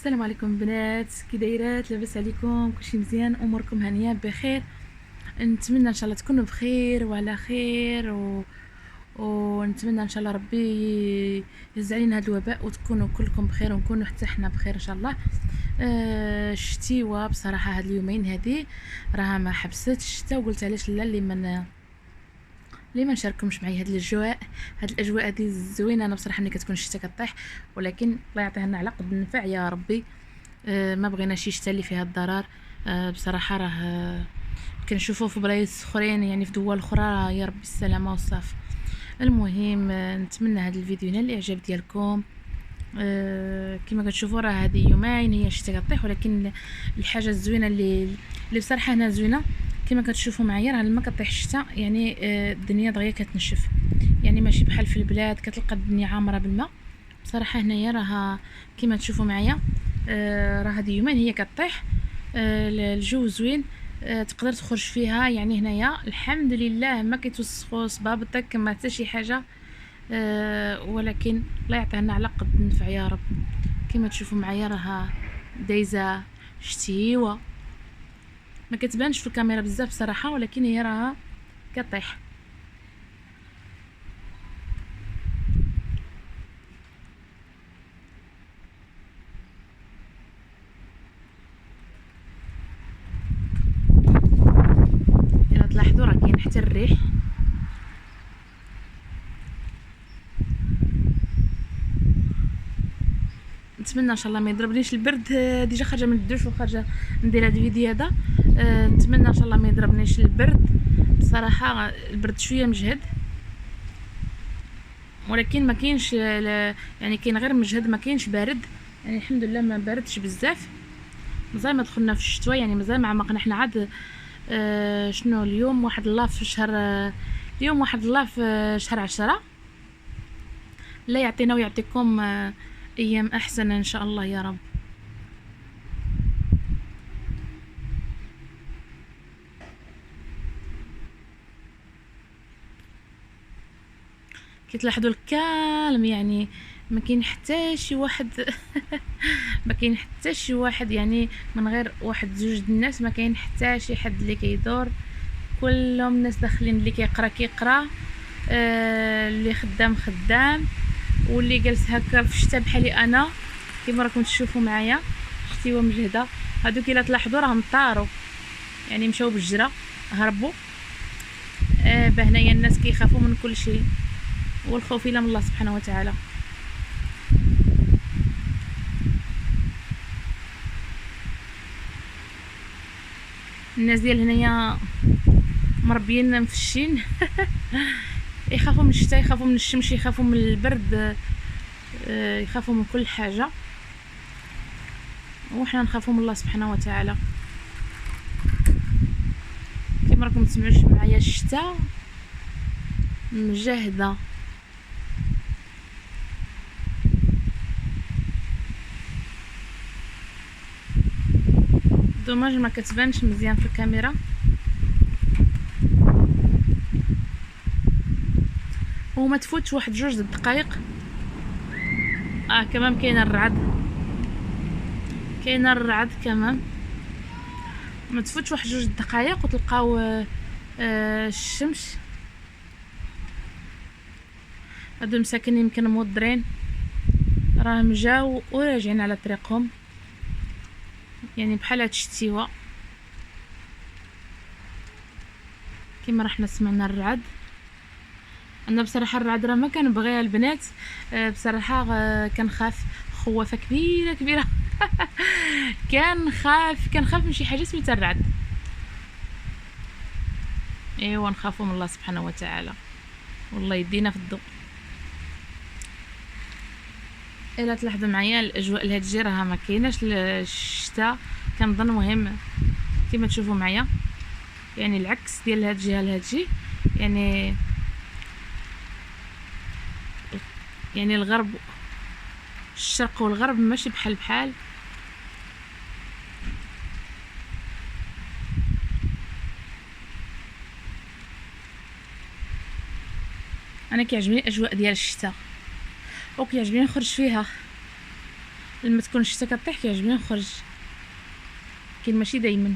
السلام عليكم بنات، كي دايرات؟ لاباس عليكم؟ كلشي مزيان؟ اموركم هانيه بخير؟ نتمنى ان شاء الله تكونوا بخير وعلى خير ونتمنى ان شاء الله ربي يهز علينا هذا الوباء وتكونوا كلكم بخير ونكونوا حتى حنا بخير ان شاء الله. الشتيوه بصراحه هاد اليومين هذه راها ما حبستش الشتا، وقلت علاش لا ليه ما نشارككمش معايا هاد الاجواء هذه الزوينه. انا بصراحه ملي كتكون الشتا كطيح، ولكن الله يعطيها لنا على قد النفع يا ربي. ما بغينا شي شتا اللي فيها الضرر. بصراحه راه كنشوفوا في بلايص اخرين، يعني في دول اخرى، يا ربي السلامه والصافي. المهم نتمنى هذا الفيديو ينال الاعجاب ديالكم. كما كتشوفوا راه هذه يومين هي الشتا كطيح، ولكن الحاجه الزوينه اللي بصراحه هنا زوينه كما كتشوفوا معايا، راه لما كطيح الشتا يعني الدنيا دغيا كتنشف، يعني ماشي بحال في البلاد كتلقى الدنيا عامره بالماء. بصراحه هنايا راه كما تشوفوا معايا راه هذه يومين هي كطيح. الجو زوين، تقدر تخرج فيها. يعني هنايا الحمد لله ما كيتوسخوا صبابطك ما حتى شي حاجه. ولكن الله يعطيها لنا على قد النفع يا رب. كما تشوفوا معايا راها دايزه شتيوه، ما كتبانش في الكاميرا بزاف بصراحه، ولكن هي راها كطيح. الا تلاحظوا راه كاين حتى الريح. نتمنى ان شاء الله ما يضربنيش البرد. ديجا خارجه من الدوش وخارجه ندير هذا الفيديو هذا. نتمنى ان شاء الله ما يضربنيش البرد. بصراحه البرد شويه مجهد، ولكن ما كاينش يعني كاين غير مجهد، ما كاينش بارد. يعني الحمد لله ما باردش بزاف. مازال ما دخلنا في الشتوى، يعني مازال ما عمقنا حنا عاد. شنو اليوم؟ واحد الله في شهر اليوم واحد الله في شهر 10. لا يعطينا ويعطيكم ايام احسن ان شاء الله يا رب. كي تلاحظوا الكالم، يعني ما كاين حتى شي واحد ما كاين حتى شي واحد، يعني من غير واحد زوج د الناس ما كاين حتى شي حد اللي كيدور. كلهم الناس داخلين، اللي كيقرا اللي خدام، واللي جالس هكا في الشتا بحالي انا كيما راكم تشوفوا معايا. شتيوه مجهده. هادوك الا تلاحظوا راهم طاروا، يعني مشاو بالجرة هربوا. بهنايا الناس كيخافوا من كل شيء، والخوف الا من الله سبحانه وتعالى. الناس ديال هنايا مربيين مفشين يخافوا من الشتاء، يخافوا من الشمس، يخافوا من البرد، يخافوا من كل حاجه، وحنا نخافوا من الله سبحانه وتعالى. كما راكم تسمعوش معايا الشتاء مجهده. دوماج ما كتبانش مزيان في الكاميرا. وما تفوتش واحد جوج دقائق. كمان كاين الرعد كمان. ما تفوتش واحد جوج دقائق وتلقاو الشمس. هادو المساكن يمكن موضرين، راهم جاو وراجعين على طريقهم، يعني بحال هاد الشتيوه. كما رحنا سمعنا الرعد. انا بصراحه الرعد راه ما كنبغيها البنات. بصراحه كنخاف خوافه كبيره كنخاف من شي حاجه سميتها الرعد. ايوا نخافوا من الله سبحانه وتعالى، والله يدينا في الضوء. الا تلاحظوا معايا الاجواء لهاد الجهه راها ما كايناش الشتاء كنظن. مهم كما تشوفوا معايا، يعني العكس ديال هاد الجهه لهاد الجهه، يعني الغرب، الشرق والغرب ماشي بحال. انا كيعجبني الاجواء ديال الشتاء وكيعجبني نخرج فيها. لما تكون الشتا كطيح كيعجبني نخرج، كاين ماشي دايما.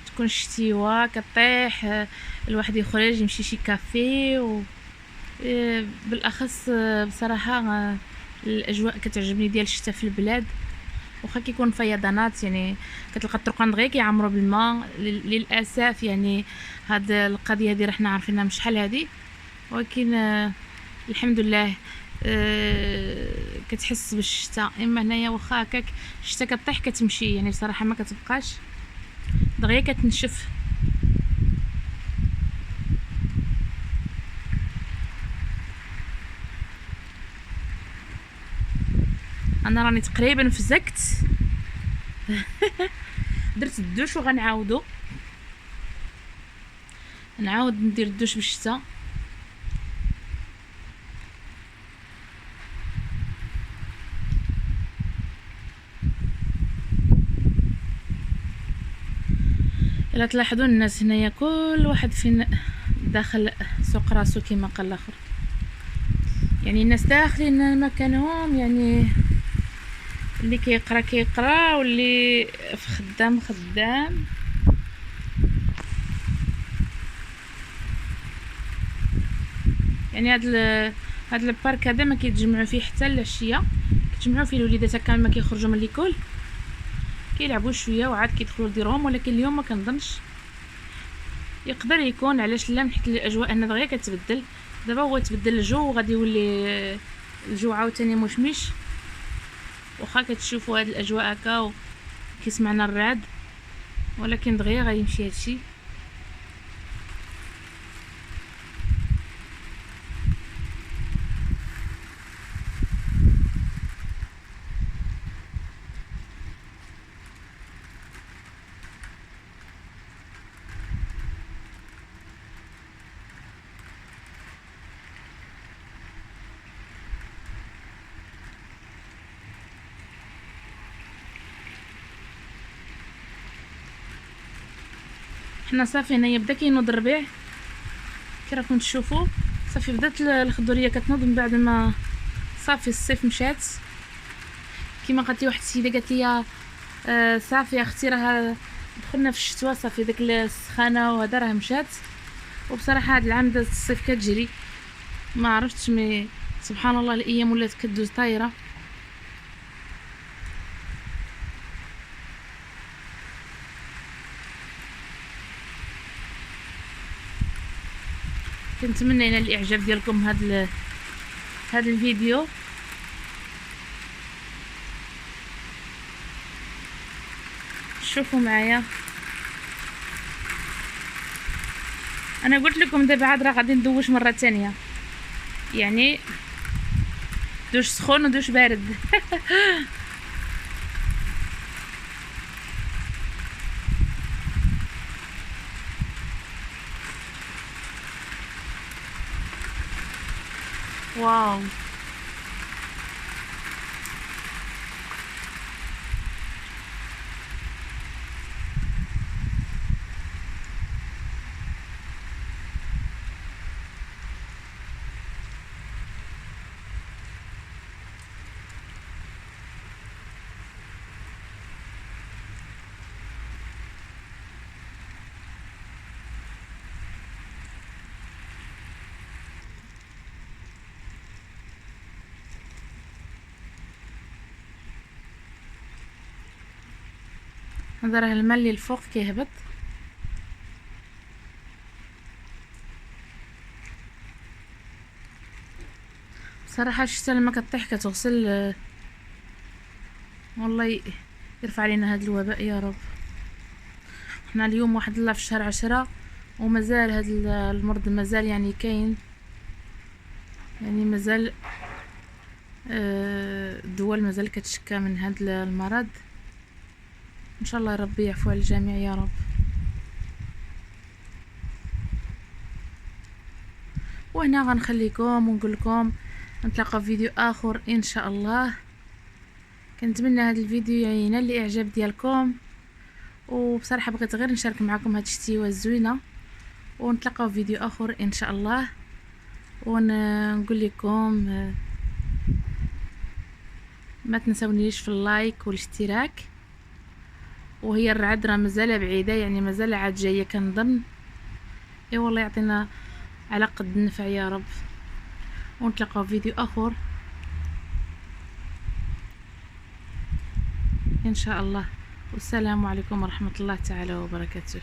تكون الشتيوه كطيح الواحد يخرج يمشي شي كافي و بالاخص بصراحه الاجواء كتعجبني ديال الشتاء في البلاد. واخا كيكون فيضانات يعني كتلقى الطرقان دغيا كيعمروا بالماء للاسف يعني هاد القضيه هذه رحنا عارفينها من شحال هادي، ولكن الحمد لله كتحس بالشتاء. اما هنايا واخا هكاك الشتاء كطيح كتمشي يعني بصراحه ما كتبقاش دغيا كتنشف. انا راني تقريبا فزكت درت الدوش وغنعاودو نعاود ندير الدوش بالشتا. الا تلاحظوا الناس هنايا كل واحد فين داخل سوق راسو كما قال الاخر، يعني الناس داخلين مكانهم، يعني اللي كيقرا واللي في خدام. يعني هاد البارك هذا ما كيتجمعوا فيه حتى العشيه، كيتجمعوا فيه الوليدات هكا ما كيخرجوا من ليكول كيلعبوا شويه وعاد كيدخلوا لديرهم. ولكن اليوم ما كنظنش، يقدر يكون علاش لا، من حيت الاجواء هنا دغيا كتبدل. دابا هو تبدل الجو وغادي يولي الجو عاوتاني مشمش، واخا كتشوفوا هاد الاجواء هكا وكيسمعنا الرعد، ولكن دغيا غيمشي هادشي. حنا صافي هنايا بدا كينوض الربيع كي راكم تشوفوا، صافي بدات الخضوريه كتنوض من بعد ما صافي الصيف مشات. كما قالت لي واحد السيده قالت لي صافي اختي راه دخلنا في الشتوى، صافي داك السخانه وهذا راه مشات. وبصراحه هذا العام دازت الصيف كتجري، ما عرفتش مي سبحان الله الايام ولات كدوز طايره. كنتمنى ينال الاعجاب ديالكم هذا الفيديو. شوفوا معايا، انا قلت لكم دابا عاد راه غادي ندوش مره ثانيه، يعني دوش سخون ودوش بارد واو. هذا راه الماء اللي الفوق كيهبط. بصراحه الشتا لما كطيح كتغسل، والله يرفع علينا هذا الوباء يا رب. حنا اليوم واحد الله في شهر 10 ومازال هذا المرض مازال يعني كاين، يعني مازال الدول مازال كتشكى من هذا المرض. ان شاء الله ربي يعفو على الجميع يا رب. وهنا غنخليكم ونقول لكم نتلاقى في فيديو اخر ان شاء الله. كنتمنى هذا الفيديو ينال الاعجاب ديالكم، وبصراحه بغيت غير نشارك معكم هاد الشتيوه الزوينه ونتلاقاو في فيديو اخر ان شاء الله. ونقول لكم ما تنسونيش في اللايك والاشتراك. وهي الرعد راه مازال بعيده، يعني مازال عاد جايه كنظن. اي والله يعطينا على قد النفع يا رب. ونتلاقاو في فيديو اخر ان شاء الله. والسلام عليكم ورحمه الله تعالى وبركاته.